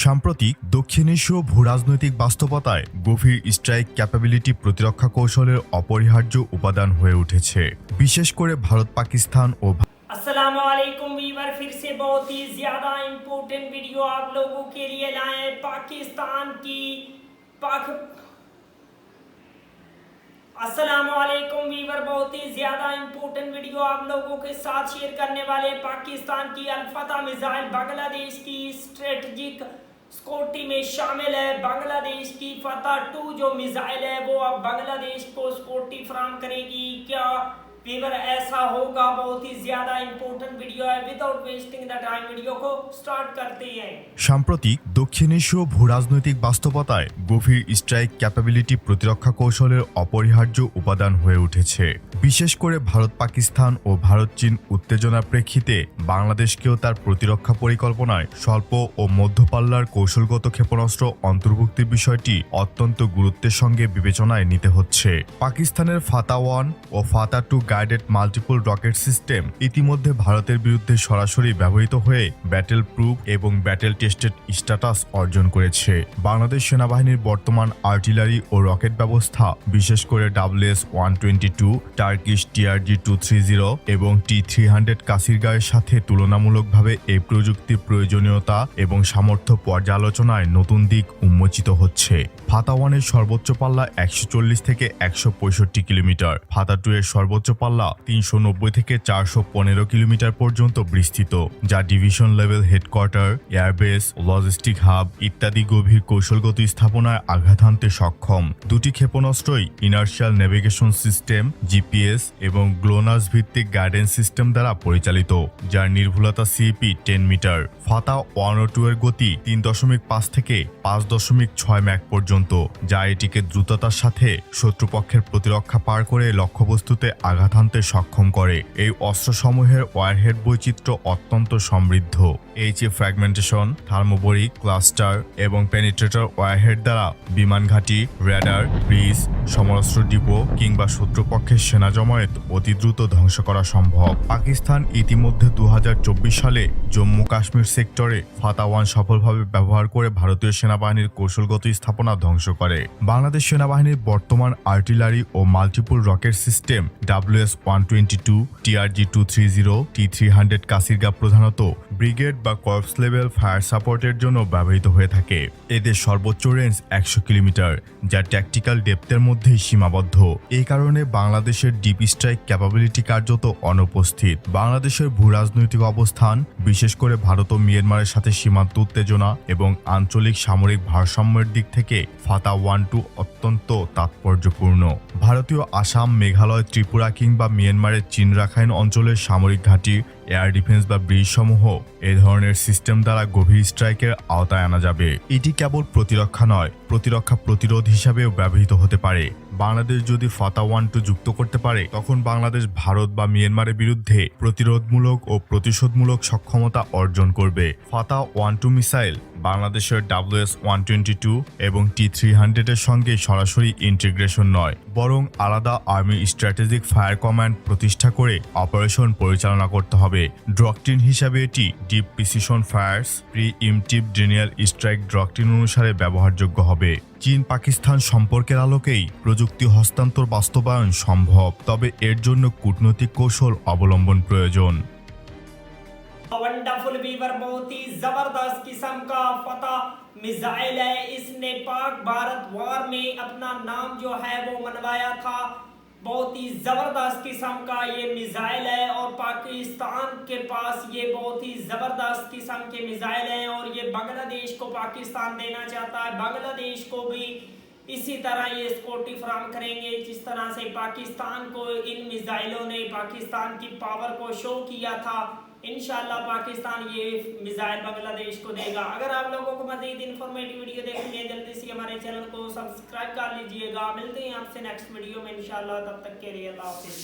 সাম্প্রতিক দক্ষিণ এশীয় ভূরাজনৈতিক বাস্তবতায় গভীর স্ট্রাইক ক্যাপাবিলিটি প্রতিরক্ষা কৌশলের অপরিহার্য উপাদান হয়ে উঠেছে, বিশেষ করে ভারত পাকিস্তান ও अस्सलामुअलैकुम वीवर, फिर से बहुत ही ज़्यादा इम्पोर्टेंट वीडियो आप लोगों के लिए लाए हैं। अस्सलामुअलैकुम वीवर, बहुत ही ज़्यादा इम्पोर्टेंट वीडियो आप लोगों के साथ शेयर करने वाले। पाकिस्तान की अल-फतह मिसाइल बांग्लादेश की स्ट्रेटजिक स्कोटी में शामिल है। बांग्लादेश की फतह 2 जो मिसाइल है वो अब बांग्लादेश को स्कोटी फराहम करेगी। क्या वीवर ऐसा होगा? बहुत ही ज्यादा इंपॉर्टेंट वीडियो है। Without wasting the time video को स्टार्ट करते हैं। সাম্প্রতিক দক্ষিণ এশীয় ভূরাজনৈতিক বাস্তবতায় গভীর স্ট্রাইক ক্যাপাবিলিটি প্রতিরক্ষা কৌশলের অপরিহার্য উপাদান হয়ে উঠেছে, বিশেষ করে ভারত পাকিস্তান ও ভারত চীন উত্তেজনার প্রেক্ষিতে বাংলাদেশকেও তার প্রতিরক্ষা পরিকল্পনায় স্বল্প ও মধ্যপাল্লার কৌশলগত ক্ষেপণাস্ত্র অন্তর্ভুক্তির বিষয়টি অত্যন্ত গুরুত্বের সঙ্গে বিবেচনায় নিতে হচ্ছে। পাকিস্তানের ফাতা 1 ও ফাতা 2 গাইডেড মাল্টিপল রকেট সিস্টেম ইতিমধ্যে ভারতের বিরুদ্ধে সরাসরি ব্যবহৃত হয়ে ব্যাটেল প্রুফ এবং ব্যাটেল টেস্টেড স্ট্যাটাস অর্জন করেছে। বাংলাদেশ সেনাবাহিনীর বর্তমান আর্টিলারি ও রকেট ব্যবস্থা, বিশেষ করে WS-122, টার্কিশ TRG-230 এবং T-300 কাসিরগাঁওয়ের সাথে তুলনামূলকভাবে এই প্রযুক্তির প্রয়োজনীয়তা এবং সামর্থ্য পর্যালোচনায় নতুন দিক উন্মোচিত হচ্ছে। ফাতা 1 এর সর্বোচ্চ পাল্লা 140 থেকে 165 কিলোমিটার, ফাতা 2 এর সর্বোচ্চ পাল্লা 390 থেকে 415 কিলোমিটার পর্যন্ত বিস্তৃত, যা division level headquarter, airbase, logistic hub ইত্যাদি গভীর কৌশলগত স্থাপনায় আঘাত হানতে সক্ষম। দুটি ক্ষেপণাস্ত্রই ইনার্শিয়াল নেভিগেশন সিস্টেম জিপিএস এবং গ্লোনাস ভিত্তিক গাইডেন্স সিস্টেম দ্বারা পরিচালিত, যার নির্ভুলতা CP 10 মিটার। ফাতা 1 ও 2 এর গতি 3.5 থেকে 5.6 ম্যাক পর্যন্ত, যা এটিকে দ্রুততার সাথে শত্রুপক্ষের প্রতিরক্ষা পার করে লক্ষ্যবস্তুতে আঘাত হানতে সক্ষম করে। এই অস্ত্রসমূহের ওয়ারহেড বৈচিত্র্য অত্যন্ত সমৃদ্ধ। HE ফ্র্যাগমেন্টেশন, থার্মোবরিক ক্লাস্টার এবং পেনিট্রেটর ওয়ারহেড দ্বারা বিমান ঘাঁটি, রেডার, ব্রিজ, সমরাস্ত্র ডিপো কিংবা শত্রুপক্ষের সেনা জমায়েত অতি দ্রুত ধ্বংস করা সম্ভব। পাকিস্তান ইতিমধ্যে 2024 সালে জম্মু কাশ্মীর সেক্টরে ফাতা 1 সফলভাবে ব্যবহার করে ভারতীয় সেনাবাহিনীর কৌশলগত স্থাপনা ধ্বংস করে। বাংলাদেশ সেনাবাহিনীর বর্তমান আর্টিলারি ও multiple rocket system WS-122, TRG-230, T-300 কাসিরগাঁও প্রধানত ব্রিগেড বা কর্পস লেভেল ফায়ার সাপোর্টের জন্য ব্যবহৃত হয়ে থাকে। এদের সর্বোচ্চ রেঞ্জ 100 কিলোমিটার, যা ট্যাকটিক্যাল ডেপথের মধ্যেই সীমাবদ্ধ। এই কারণে বাংলাদেশের ডিপ স্ট্রাইক ক্যাপাবিলিটি কার্যত অনুপস্থিত। বাংলাদেশের ভূরাজনৈতিক অবস্থান, বিশেষ করে ভারত ও মিয়ানমারের সাথে সীমান্ত উত্তেজনা এবং আঞ্চলিক সামরিক ভারসাম্যের দিক থেকে ফাতা 1-2 অত্যন্ত তাৎপর্যপূর্ণ। ভারতীয় আসাম, মেঘালয়, ত্রিপুরা কিংবা মিয়ানমারের চীন রাখাইন অঞ্চলের সামরিক ঘাঁটি, এয়ার ডিফেন্স বা ব্রিজ সমূহ এ ধরনের সিস্টেম দ্বারা গভীর স্ট্রাইকের আওতায় আনা যাবে। এটি কেবল প্রতিরক্ষা নয়, প্রতিরক্ষা প্রতিরোধ হিসাবেও ব্যবহৃত হতে পারে। বাংলাদেশ যদি ফাতা 1-2 যুক্ত করতে পারে, তখন বাংলাদেশ ভারত বা মিয়ানমারের বিরুদ্ধে প্রতিরোধমূলক ও প্রতিশোধমূলক সক্ষমতা অর্জন করবে। ফাতা 1-2 মিসাইল বাংলাদেশের WS-122 এবং T-300 এর সঙ্গে সরাসরি ইন্টিগ্রেশন নয়, বরং আলাদা আর্মি স্ট্র্যাটেজিক ফায়ার কমান্ড প্রতিষ্ঠা করে অপারেশন পরিচালনা করতে হবে। ডক্ট্রিন হিসাবে এটি deep precision fires, pre-emptive denial strike doctrine অনুসারে ব্যবহারযোগ্য হবে। চীন পাকিস্তান সম্পর্কের আলোকেই প্রযুক্তি হস্তান্তর বাস্তবায়ন সম্ভব, তবে এর জন্য কূটনৈতিক কৌশল অবলম্বন প্রয়োজন। वंडरफुल वीवर, बहुत ही जबरदस्त किस्म का फतह मिसाइल है। इसने पाक भारत वार में अपना नाम जो है वो मनवाया था। बहुत ही जबरदस्त किस्म का ये मिसाइल है और पाकिस्तान के पास ये बहुत ही जबरदस्त किस्म के मिसाइल हैं और ये बांग्लादेश को पाकिस्तान देना चाहता है। बांग्लादेश को भी इसी तरह ये स्कोटी फराहम करेंगे जिस तरह से पाकिस्तान को इन मिसाइलों ने पाकिस्तान की पावर को शो किया था। इंशाल्लाह पाकिस्तान ये मिसाइल बांग्लादेश को देगा। अगर आप लोगों को मज़ीद इन्फॉर्मेटिव वीडियो देखनी है, जल्दी से हमारे चैनल को सब्सक्राइब कर लीजिएगा। मिलते हैं आपसे नेक्स्ट वीडियो में इंशाल्लाह, तब तक के लिए अल्लाह हाफिज़।